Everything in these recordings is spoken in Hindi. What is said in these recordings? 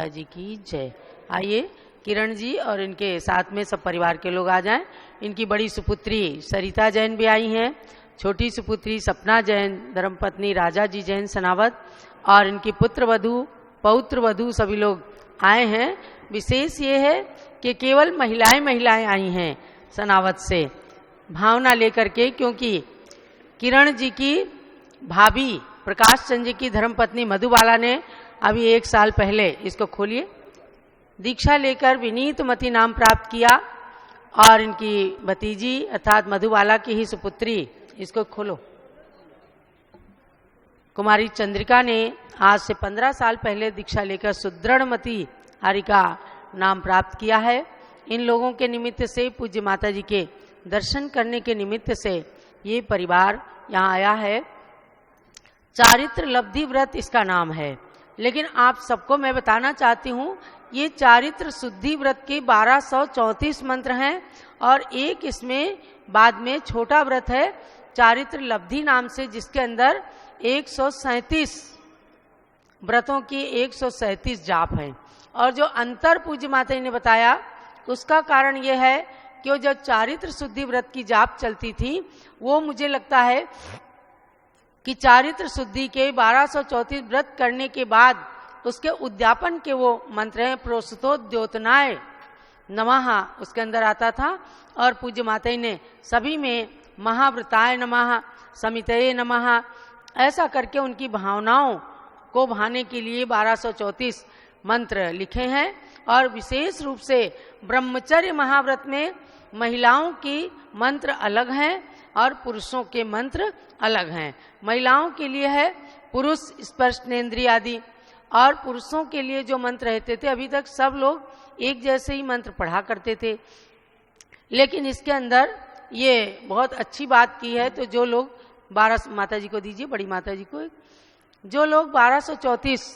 जी की जय। आइए किरण जी और इनके साथ में सब परिवार के लोग आ जाएं। इनकी बड़ी सुपुत्री सरिता जैन भी आई हैं, छोटी सुपुत्री सपना जैन, धर्मपत्नी राजा जी जैन सनावत और इनकी पुत्र वधू पौत्र वधू सभी लोग आए हैं। विशेष ये है कि केवल महिलाएं आई हैं सनावत से भावना लेकर के, क्योंकि किरण जी की भाभी प्रकाश चंद जी की धर्मपत्नी मधुबाला ने अभी 1 साल पहले, इसको खोलिए, दीक्षा लेकर विनीतमती नाम प्राप्त किया और इनकी भतीजी अर्थात मधुबाला की ही सुपुत्री, इसको खोलो, कुमारी चंद्रिका ने आज से 15 साल पहले दीक्षा लेकर सुदृढ़मती हारिका नाम प्राप्त किया है। इन लोगों के निमित्त से, पूज्य माता जी के दर्शन करने के निमित्त से ये परिवार यहाँ आया है। चारित्र लब्धि व्रत इसका नाम है, लेकिन आप सबको मैं बताना चाहती हूँ ये चारित्र शुद्धि व्रत के 1234 मंत्र हैं और एक इसमें बाद में छोटा व्रत है चारित्र लब्धि नाम से, जिसके अंदर 137 व्रतों की 137 जाप हैं। और जो अंतर पूज्य माता ने बताया उसका कारण यह है कि वो जब चारित्र शुद्धि व्रत की जाप चलती थी, वो मुझे लगता है कि चारित्र शुद्धि के 1234 व्रत करने के बाद उसके उद्यापन के वो मंत्र हैं, प्रोस्तोद्योतनाय नमः उसके अंदर आता था और पूज्य माता ने सभी में महाव्रताय नमः, समितये नमः ऐसा करके उनकी भावनाओं को भाने के लिए 1234 मंत्र लिखे हैं। और विशेष रूप से ब्रह्मचर्य महाव्रत में महिलाओं की मंत्र अलग हैं और पुरुषों के मंत्र अलग हैं। महिलाओं के लिए है पुरुष स्पर्शनेन्द्रिय आदि, और पुरुषों के लिए जो मंत्र रहते थे, अभी तक सब लोग एक जैसे ही मंत्र पढ़ा करते थे, लेकिन इसके अंदर ये बहुत अच्छी बात की है। तो जो लोग 12 माता जी को दीजिए, बड़ी माता जी को, जो लोग 1234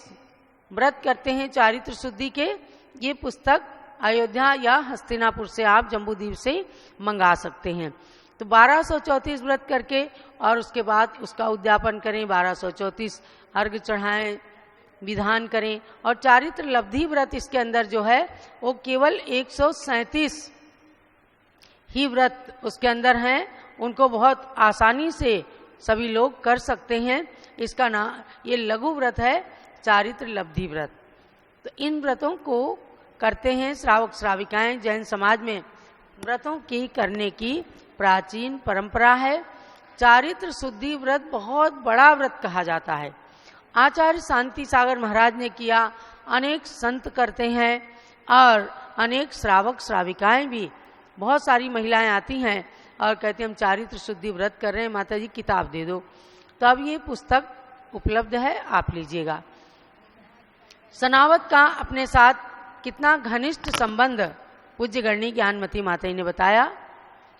व्रत करते हैं चारित्र शुद्धि के, ये पुस्तक अयोध्या या हस्तिनापुर से आप जम्बूद्वीप से मंगा सकते हैं। तो 1234 व्रत करके और उसके बाद उसका उद्यापन करें, 1234 अर्घ चढ़ाएं, विधान करें। और चारित्र लब्धि व्रत इसके अंदर जो है वो केवल 137 ही व्रत उसके अंदर हैं, उनको बहुत आसानी से सभी लोग कर सकते हैं। इसका नाम ये लघु व्रत है, चारित्र लब्धि व्रत। तो इन व्रतों को करते हैं श्रावक श्राविकाएं। जैन समाज में व्रतों की करने की प्राचीन परंपरा है। चारित्र शुद्धि व्रत बहुत बड़ा व्रत कहा जाता है। आचार्य शांति सागर महाराज ने किया, अनेक संत करते हैं और अनेक श्रावक श्राविकाएं भी, बहुत सारी महिलाएं आती हैं और कहती हैं हम चारित्र शुद्धि व्रत कर रहे हैं, माता जी किताब दे दो। तो अब ये पुस्तक उपलब्ध है, आप लीजिएगा। सनावत का अपने साथ कितना घनिष्ठ संबंध पूज्य गणनी ज्ञानमती माता जी ने बताया।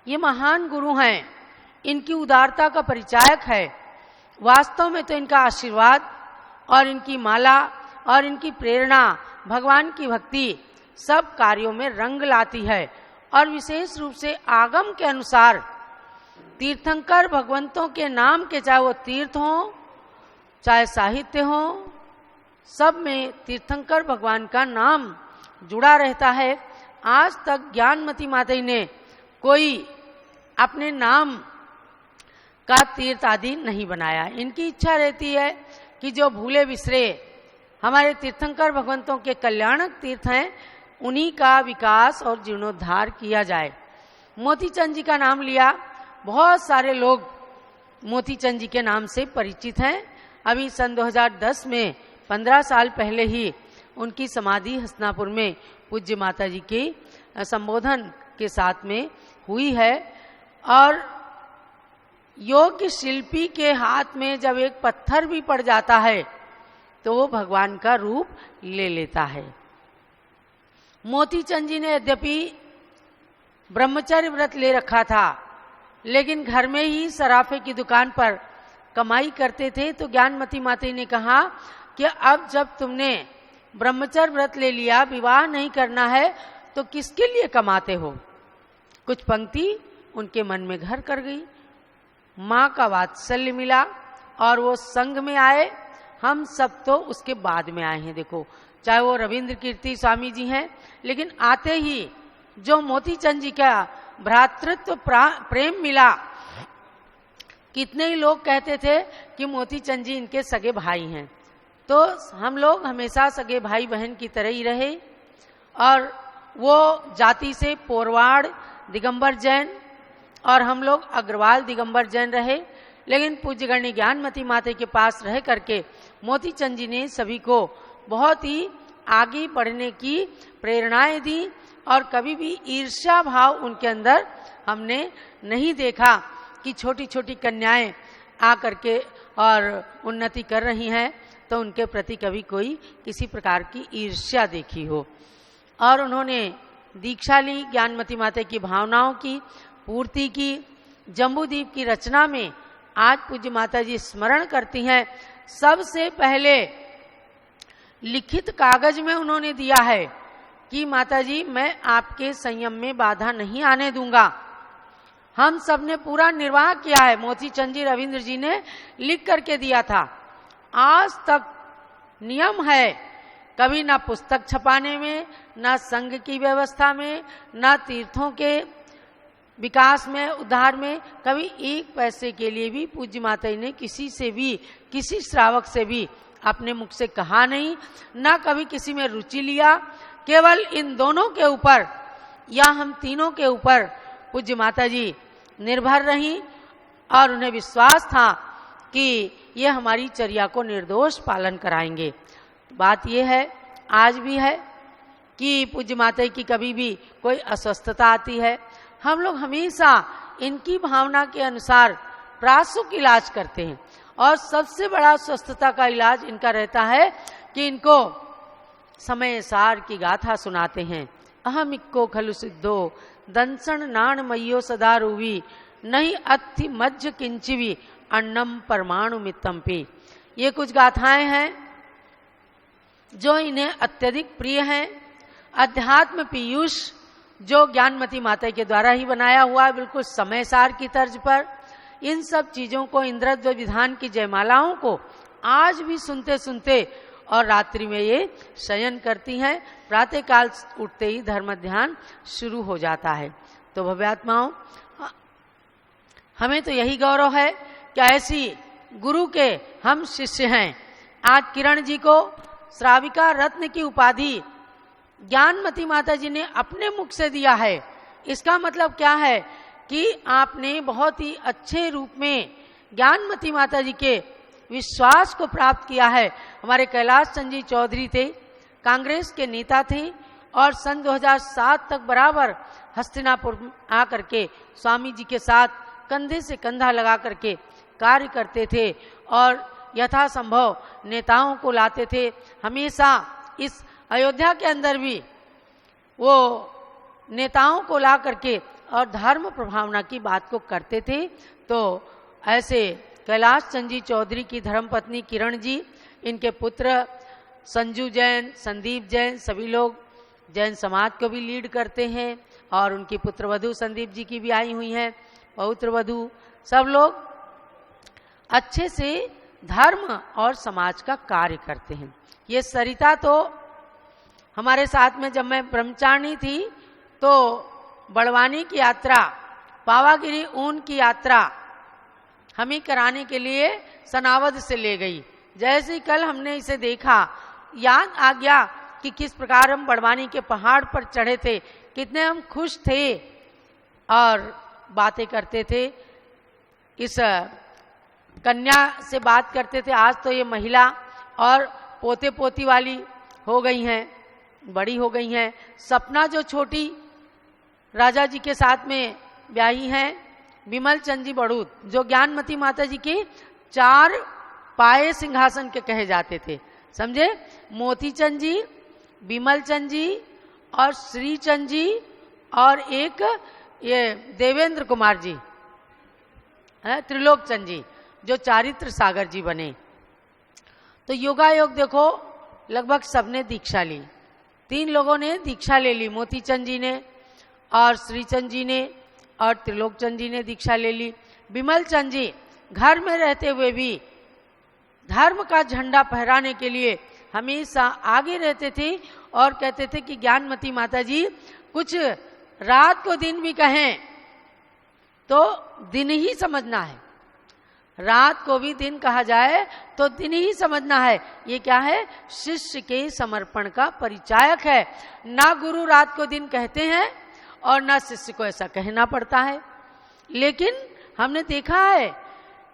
ये महान गुरु हैं, इनकी उदारता का परिचायक है। वास्तव में तो इनका आशीर्वाद और इनकी माला और इनकी प्रेरणा, भगवान की भक्ति सब कार्यों में रंग लाती है। और विशेष रूप से आगम के अनुसार तीर्थंकर भगवंतों के नाम के, चाहे वो तीर्थ हो चाहे साहित्य हो, सब में तीर्थंकर भगवान का नाम जुड़ा रहता है। आज तक ज्ञानमती माता जी ने कोई अपने नाम का तीर्थ आदि नहीं बनाया। इनकी इच्छा रहती है कि जो भूले बिसरे हमारे तीर्थंकर भगवंतों के कल्याणक तीर्थ हैं, उन्हीं का विकास और जीर्णोद्धार किया जाए। मोतीचंद जी का नाम लिया, बहुत सारे लोग मोतीचंद जी के नाम से परिचित हैं। अभी सन 2010 में 15 साल पहले ही उनकी समाधि हस्तिनापुर में पूज्य माता जी के संबोधन के साथ में हुई है। और योग्य शिल्पी के हाथ में जब एक पत्थर भी पड़ जाता है तो वो भगवान का रूप ले लेता है। मोतीचंद जी ने यद्यपि ब्रह्मचर्य व्रत ले रखा था, लेकिन घर में ही सराफे की दुकान पर कमाई करते थे। तो ज्ञानमती माता ने कहा कि अब जब तुमने ब्रह्मचर्य व्रत ले लिया, विवाह नहीं करना है, तो किसके लिए कमाते हो। कुछ पंक्ति उनके मन में घर कर गई। माँ का वात्सल्य मिला और वो संग में आए। हम सब तो उसके बाद में आए हैं। देखो चाहे वो रविंद्र कीर्ति स्वामी जी हैं, लेकिन आते ही जो मोती चंद जी का भ्रातृत्व प्रेम मिला, कितने ही लोग कहते थे कि मोती चंद जी इनके सगे भाई हैं। तो हम लोग हमेशा सगे भाई बहन की तरह ही रहे, और वो जाति से पोरवाड़ दिगंबर जैन और हम लोग अग्रवाल दिगंबर जैन रहे, लेकिन पूज्य गणी ज्ञानमती माता के पास रह करके मोती चंद जी ने सभी को बहुत ही आगे बढ़ने की प्रेरणाएं दी, और कभी भी ईर्ष्या भाव उनके अंदर हमने नहीं देखा कि छोटी छोटी कन्याएं आकर के और उन्नति कर रही हैं तो उनके प्रति कभी कोई किसी प्रकार की ईर्ष्या देखी हो। और उन्होंने दीक्षा ली, ज्ञानमती माता की भावनाओं की पूर्ति की। जम्बूद्वीप की रचना में आज पूज्य माता जी स्मरण करती हैं, सबसे पहले लिखित कागज में उन्होंने दिया है कि माता जी मैं आपके संयम में बाधा नहीं आने दूंगा। हम सब ने पूरा निर्वाह किया है, मोती चंद जी रविंद्र जी ने लिख करके दिया था। आज तक नियम है, कभी ना पुस्तक छपाने में, ना संघ की व्यवस्था में, ना तीर्थों के विकास में, उद्धार में, कभी एक पैसे के लिए भी पूज्य माता जी ने किसी से भी, किसी श्रावक से भी अपने मुख से कहा नहीं, ना कभी किसी में रुचि लिया। केवल इन दोनों के ऊपर या हम तीनों के ऊपर पूज्य माता जी निर्भर रही, और उन्हें विश्वास था कि ये हमारी चर्या को निर्दोष पालन कराएंगे। बात ये है, आज भी है कि पूज्य माता की कभी भी कोई अस्वस्थता आती है, हम लोग हमेशा इनकी भावना के अनुसार प्रासुक इलाज करते हैं, और सबसे बड़ा स्वस्थता का इलाज इनका रहता है कि इनको समय सार की गाथा सुनाते हैं। अहम इक्को खलु सिद्धो दंसन नाण मय्यो सदा रूवी नहीं अत्थि मज्ज किंचिवी अन्नम परमाणु मित्तम पे। ये कुछ गाथाएं हैं जो इन्हें अत्यधिक प्रिय हैं। अध्यात्म पीयूष जो ज्ञानमती माता के द्वारा ही बनाया हुआ है, बिल्कुल समय सार की तर्ज पर। इन सब चीजों को, इंद्रद्व विधान की जयमालाओं को आज भी सुनते सुनते और रात्रि में ये शयन करती हैं, प्रातः काल उठते ही धर्म ध्यान शुरू हो जाता है। तो भव्यात्माओं, हमें तो यही गौरव है कि ऐसी गुरु के हम शिष्य हैं। आज किरण जी को श्राविका रत्न की उपाधि ज्ञानमती माता जी ने अपने मुख से दिया है। इसका मतलब क्या है कि आपने बहुत ही अच्छे रूप में ज्ञानमती माता जी के विश्वास को प्राप्त किया है। हमारे कैलाश चंद जी चौधरी थे, कांग्रेस के नेता थे, और सन 2007 तक बराबर हस्तिनापुर आकर के स्वामी जी के साथ कंधे से कंधा लगा करके कार्य करते थे, और यथासंभव नेताओं को लाते थे। हमेशा इस अयोध्या के अंदर भी वो नेताओं को ला करके और धर्म प्रभावना की बात को करते थे। तो ऐसे कैलाश चंद जी चौधरी की धर्मपत्नी किरण जी, इनके पुत्र संजू जैन, संदीप जैन, सभी लोग जैन समाज को भी लीड करते हैं, और उनकी पुत्रवधू संदीप जी की भी आई हुई हैं, पौत्रवधू, सब लोग अच्छे से धर्म और समाज का कार्य करते हैं। ये सरिता तो हमारे साथ में, जब मैं ब्रह्मचारिणी थी तो बड़वानी की यात्रा, पावागिरी ऊन की यात्रा हमें कराने के लिए सनावद से ले गई। जैसे ही कल हमने इसे देखा, याद आ गया कि किस प्रकार हम बड़वानी के पहाड़ पर चढ़े थे, कितने हम खुश थे और बातें करते थे। इस कन्या से बात करते थे। आज तो ये महिला और पोते पोती वाली हो गई हैं, बड़ी हो गई हैं। सपना जो छोटी राजा जी के साथ में ब्याही हैं, विमल चंद जी बड़ूत, जो ज्ञानमती माता जी के 4 पाए सिंहासन के कहे जाते थे, समझे? मोती चंद जी, विमल चंद जी और श्री चंद जी, और एक ये देवेंद्र कुमार जी, त्रिलोक चंद जी, जो चारित्र सागर जी बने। तो योगायोग देखो, लगभग सबने दीक्षा ली। 3 लोगों ने दीक्षा ले ली, मोती चंद जी ने और श्रीचंद जी ने और त्रिलोक चंद जी ने दीक्षा ले ली। विमल चंद जी घर में रहते हुए भी धर्म का झंडा फहराने के लिए हमेशा आगे रहते थे और कहते थे कि ज्ञानमती माता जी कुछ रात को दिन भी कहें तो दिन ही समझना है, रात को भी दिन कहा जाए तो दिन ही समझना है। ये क्या है? शिष्य के समर्पण का परिचायक है। ना गुरु रात को दिन कहते हैं और ना शिष्य को ऐसा कहना पड़ता है। लेकिन हमने देखा है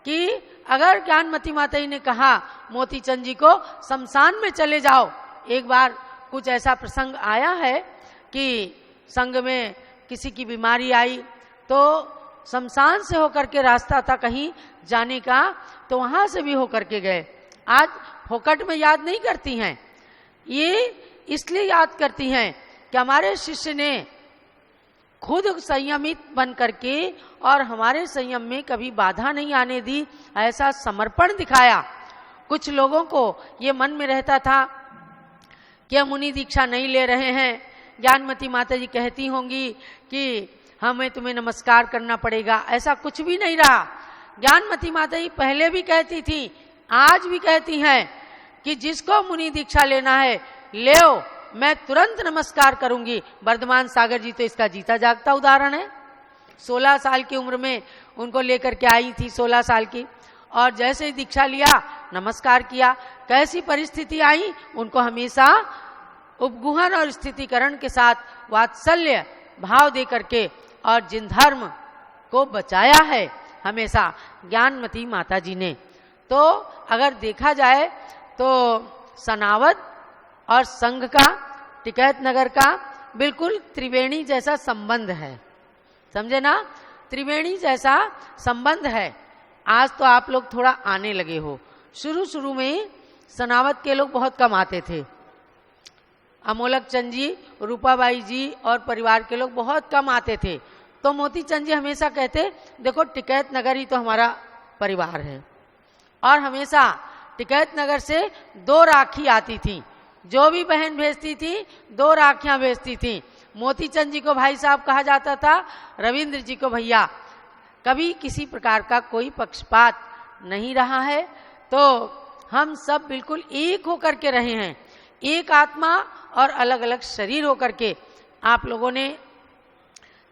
कि अगर ज्ञानमती माता जी ने कहा मोती चंद जी को शमशान में चले जाओ, एक बार कुछ ऐसा प्रसंग आया है कि संघ में किसी की बीमारी आई तो शमशान से होकर के रास्ता था कहीं जाने का, तो वहां से भी होकर के गए। आज फोकट में याद नहीं करती हैं, ये इसलिए याद करती हैं कि हमारे शिष्य ने खुद संयमित बन करके और हमारे संयम में कभी बाधा नहीं आने दी, ऐसा समर्पण दिखाया। कुछ लोगों को ये मन में रहता था कि हम मुनि दीक्षा नहीं ले रहे हैं, ज्ञानमती माता जी कहती होंगी कि हमें तुम्हें नमस्कार करना पड़ेगा, ऐसा कुछ भी नहीं रहा। ज्ञानमती माता जी पहले भी कहती थी, आज भी कहती हैं कि जिसको मुनि दीक्षा लेना है ले, मैं तुरंत नमस्कार करूंगी। वर्धमान सागर जी तो इसका जीता जागता उदाहरण है। 16 साल की उम्र में उनको लेकर के आई थी, 16 साल की, और जैसे ही दीक्षा लिया नमस्कार किया। कैसी परिस्थिति आई, उनको हमेशा उपगुहन और स्थितिकरण के साथ वात्सल्य भाव दे करके और जिन धर्म को बचाया है हमेशा ज्ञानमती माता जी ने। तो अगर देखा जाए तो सनावद और संघ का, टिकैत नगर का बिल्कुल त्रिवेणी जैसा संबंध है, समझे ना? त्रिवेणी जैसा संबंध है। आज तो आप लोग थोड़ा आने लगे हो, शुरू शुरू में सनावद के लोग बहुत कम आते थे। अमोलक चंद जी, रूपाबाई जी और परिवार के लोग बहुत कम आते थे। तो मोती चंद जी हमेशा कहते, देखो टिकैत नगर ही तो हमारा परिवार है। और हमेशा टिकैत नगर से 2 राखी आती थी, जो भी बहन भेजती थी 2 राखियां भेजती थी। मोती चंद जी को भाई साहब कहा जाता था, रविंद्र जी को भैया। कभी किसी प्रकार का कोई पक्षपात नहीं रहा है। तो हम सब बिल्कुल एक होकर के रहे हैं, एक आत्मा और अलग अलग शरीर होकर के। आप लोगों ने,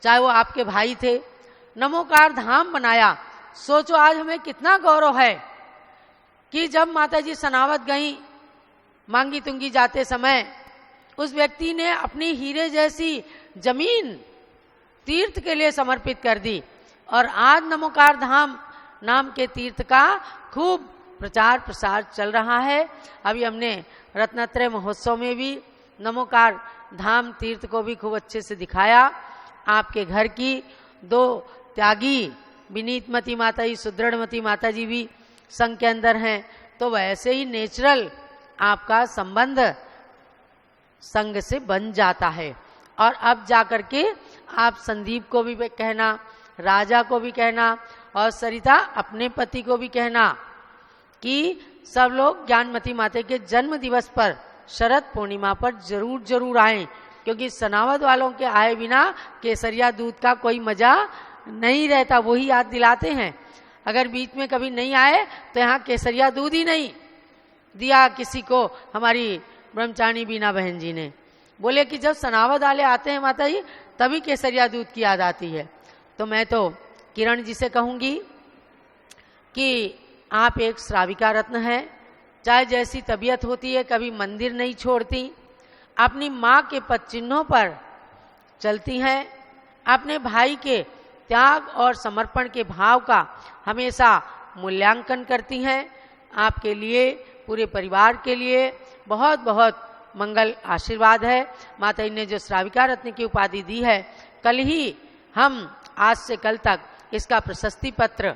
चाहे वो आपके भाई थे, नमोकार धाम बनाया। सोचो आज हमें कितना गौरव है कि जब माता जी सनावद गई मांगी तुंगी जाते समय, उस व्यक्ति ने अपनी हीरे जैसी जमीन तीर्थ के लिए समर्पित कर दी। और आज नमोकार धाम नाम के तीर्थ का खूब प्रचार प्रसार चल रहा है। अभी हमने रत्नत्रय महोत्सव में भी नमोकार धाम तीर्थ को भी खूब अच्छे से दिखाया। आपके घर की 2 त्यागी विनीतमती माता जी, सुदृढ़मती माता जी भी संघ के अंदर हैं। तो वैसे ही नेचुरल आपका संबंध संघ से बन जाता है। और अब जाकर के आप संदीप को भी कहना, राजा को भी कहना और सरिता अपने पति को भी कहना कि सब लोग ज्ञानमती माता के जन्म दिवस पर शरद पूर्णिमा पर जरूर जरूर आएं, क्योंकि सनावद वालों के आए बिना केसरिया दूध का कोई मजा नहीं रहता, वही याद दिलाते हैं। अगर बीच में कभी नहीं आए तो यहाँ केसरिया दूध ही नहीं दिया किसी को। हमारी ब्रह्मचारी बीना बहन जी ने बोले कि जब सनावद वाले आते हैं माता जी तभी केसरिया दूध की याद आती है। तो मैं तो किरण जी से कहूंगी कि आप एक श्राविका रत्न हैं, चाहे जैसी तबीयत होती है कभी मंदिर नहीं छोड़ती, अपनी माँ के पद चिन्हों पर चलती हैं, अपने भाई के त्याग और समर्पण के भाव का हमेशा मूल्यांकन करती हैं। आपके लिए, पूरे परिवार के लिए बहुत बहुत मंगल आशीर्वाद है। माता जी ने जो श्राविका रत्न की उपाधि दी है, कल ही हम आज से कल तक इसका प्रशस्ति पत्र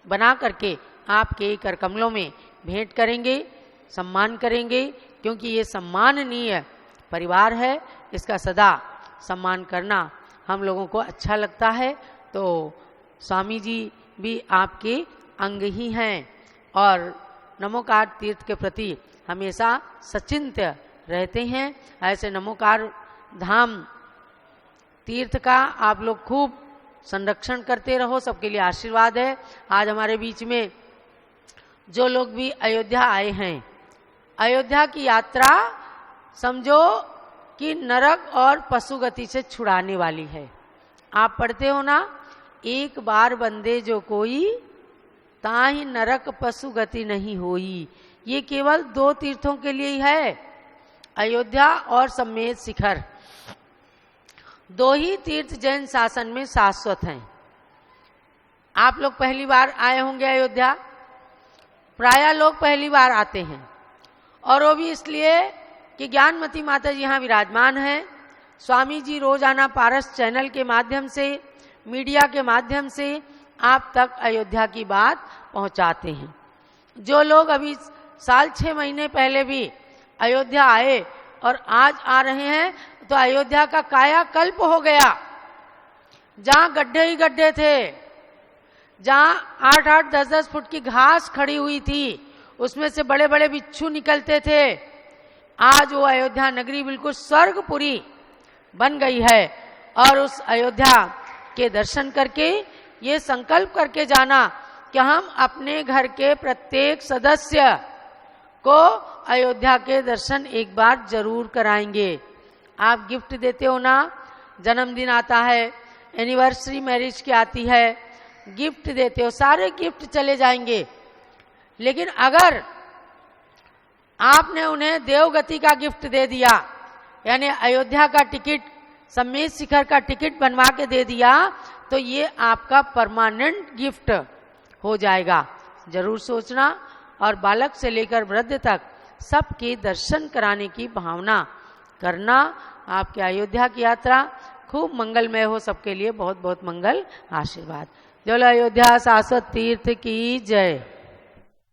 बना करके आपके कर कमलों में भेंट करेंगे, सम्मान करेंगे, क्योंकि ये सम्माननीय परिवार है, इसका सदा सम्मान करना हम लोगों को अच्छा लगता है। तो स्वामी जी भी आपके अंग ही हैं और नमोकार तीर्थ के प्रति हमेशा सचिंत्य रहते हैं। ऐसे नमोकार धाम तीर्थ का आप लोग खूब संरक्षण करते रहो, सबके लिए आशीर्वाद है। आज हमारे बीच में जो लोग भी अयोध्या आए हैं अयोध्या की यात्रा समझो कि नरक और पशु गति से छुड़ाने वाली है। आप पढ़ते हो ना, एक बार बंदे जो कोई ताहि नरक पशु गति नहीं होई। ये केवल 2 तीर्थों के लिए ही है, अयोध्या और सम्मेद शिखर। 2 ही तीर्थ जैन शासन में शाश्वत हैं। आप लोग पहली बार आए होंगे अयोध्या, प्रायः लोग पहली बार आते हैं, और वो भी इसलिए कि ज्ञानमती माता जी यहाँ विराजमान हैं। स्वामी जी रोजाना पारस चैनल के माध्यम से, मीडिया के माध्यम से आप तक अयोध्या की बात पहुंचाते हैं। जो लोग अभी साल 6 महीने पहले भी अयोध्या आए और आज आ रहे हैं, तो अयोध्या का कायाकल्प हो गया। जहां गड्ढे ही गड्ढे थे, जहां 8-8, 10-10 फुट की घास खड़ी हुई थी, उसमें से बड़े बड़े बिच्छू निकलते थे, आज वो अयोध्या नगरी बिल्कुल स्वर्गपुरी बन गई है। और उस अयोध्या के दर्शन करके ये संकल्प करके जाना कि हम अपने घर के प्रत्येक सदस्य को अयोध्या के दर्शन एक बार जरूर कराएंगे। आप गिफ्ट देते हो ना, जन्मदिन आता है, एनिवर्सरी मैरिज की आती है, गिफ्ट देते हो, सारे गिफ्ट चले जाएंगे। लेकिन अगर आपने उन्हें देवगति का गिफ्ट दे दिया, यानी अयोध्या का टिकट, सम्मेद शिखर का टिकट बनवा के दे दिया, तो ये आपका परमानेंट गिफ्ट हो जाएगा। जरूर सोचना, और बालक से लेकर वृद्ध तक सबके दर्शन कराने की भावना करना। आपके अयोध्या की यात्रा खूब मंगलमय हो, सबके लिए बहुत बहुत मंगल आशीर्वाद। जय अयोध्या शाश्वत तीर्थ की जय।